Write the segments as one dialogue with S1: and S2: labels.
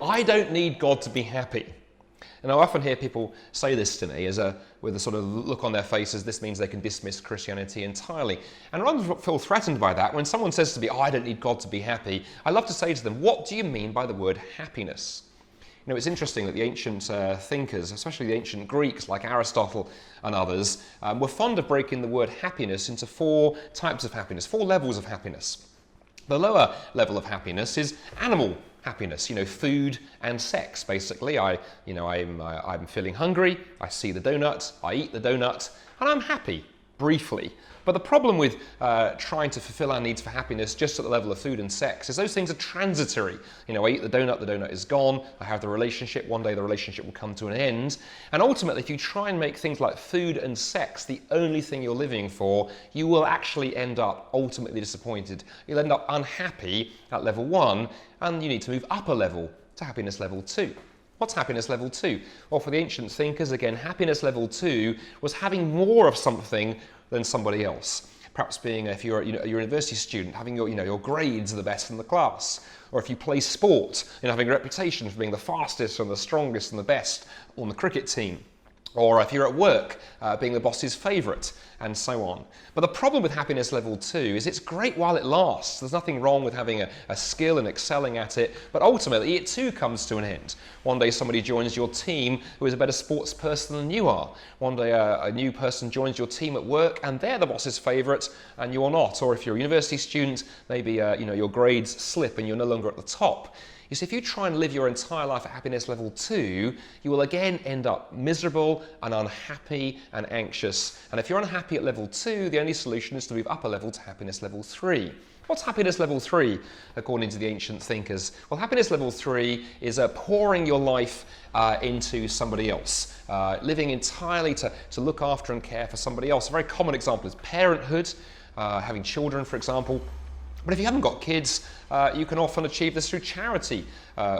S1: I don't need God to be happy. And I often hear people say this to me with a sort of look on their faces. This means they can dismiss Christianity entirely. And rather than feel threatened by that, when someone says to me, I don't need God to be happy, I love to say to them, what do you mean by the word happiness? You know, it's interesting that the ancient thinkers, especially the ancient Greeks like Aristotle and others, were fond of breaking the word happiness into 4 types of happiness, 4 levels of happiness. The lower level of happiness is animal happiness, food and sex. Basically, I'm feeling hungry, I see the donut, I eat the donut, and I'm happy, briefly. But the problem with trying to fulfill our needs for happiness just at the level of food and sex is those things are transitory. I eat the donut is gone, I have the relationship, one day the relationship will come to an end. And ultimately, if you try and make things like food and sex the only thing you're living for, you will actually end up ultimately disappointed. You'll end up unhappy at level 1, and you need to move up a level to happiness level 2. What's happiness level 2? Well, for the ancient thinkers, again, happiness level 2 was having more of something than somebody else. Perhaps being, if you're a university student, having your grades are the best in the class. Or if you play sport, having a reputation for being the fastest and the strongest and the best on the cricket team. Or if you're at work, being the boss's favourite, and so on. But the problem with happiness level 2 is it's great while it lasts. There's nothing wrong with having a skill and excelling at it, but ultimately it too comes to an end. One day somebody joins your team who is a better sports person than you are. One day a new person joins your team at work and they're the boss's favourite and you're not. Or if you're a university student, maybe your grades slip and you're no longer at the top. You see, if you try and live your entire life at happiness level 2, you will again end up miserable and unhappy and anxious. And if you're unhappy at level 2, the only solution is to move up a level to happiness level 3. What's happiness level 3, according to the ancient thinkers? Well, happiness level 3 is pouring your life into somebody else, living entirely to look after and care for somebody else. A very common example is parenthood, having children, for example. But if you haven't got kids, you can often achieve this through charity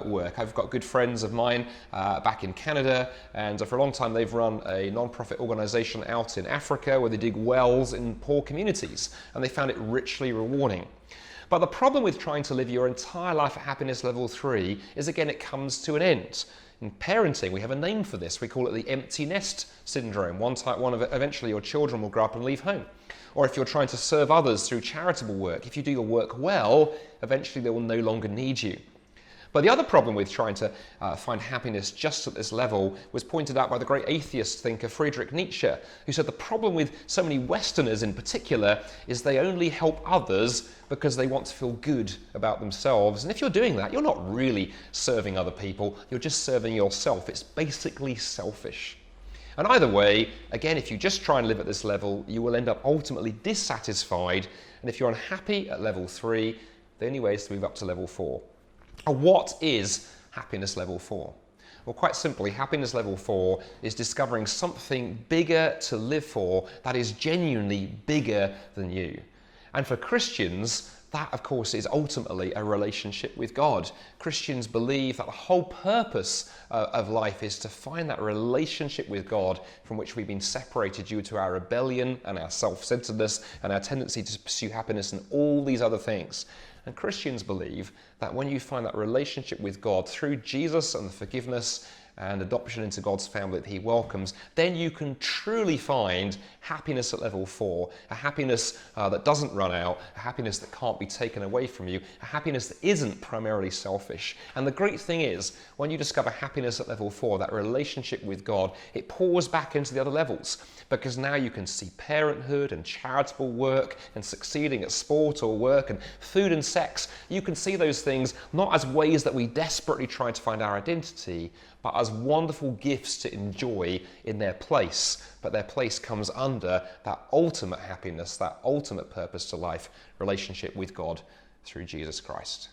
S1: work. I've got good friends of mine back in Canada, and for a long time they've run a non-profit organisation out in Africa where they dig wells in poor communities, and they found it richly rewarding. But the problem with trying to live your entire life at happiness level 3 is, again, it comes to an end. In parenting, we have a name for this. We call it the empty nest syndrome. Eventually your children will grow up and leave home. Or if you're trying to serve others through charitable work, if you do your work well, eventually they will no longer need you. But the other problem with trying to find happiness just at this level was pointed out by the great atheist thinker Friedrich Nietzsche, who said the problem with so many Westerners in particular is they only help others because they want to feel good about themselves. And if you're doing that, you're not really serving other people, you're just serving yourself. It's basically selfish. And either way, again, if you just try and live at this level, you will end up ultimately dissatisfied. And if you're unhappy at level 3, the only way is to move up to level 4. And what is happiness level 4? Well, quite simply, happiness level 4 is discovering something bigger to live for that is genuinely bigger than you. And for Christians, that, of course, is ultimately a relationship with God. Christians believe that the whole purpose of life is to find that relationship with God from which we've been separated due to our rebellion and our self-centeredness and our tendency to pursue happiness and all these other things. And Christians believe that when you find that relationship with God through Jesus and the forgiveness and adoption into God's family that He welcomes, then you can truly find happiness at level 4, a happiness that doesn't run out, a happiness that can't be taken away from you, a happiness that isn't primarily selfish. And the great thing is, when you discover happiness at level 4, that relationship with God, it pours back into the other levels, because now you can see parenthood and charitable work and succeeding at sport or work and food and sex. You can see those things not as ways that we desperately try to find our identity, but as wonderful gifts to enjoy in their place. But their place comes under that ultimate happiness, that ultimate purpose to life, relationship with God through Jesus Christ.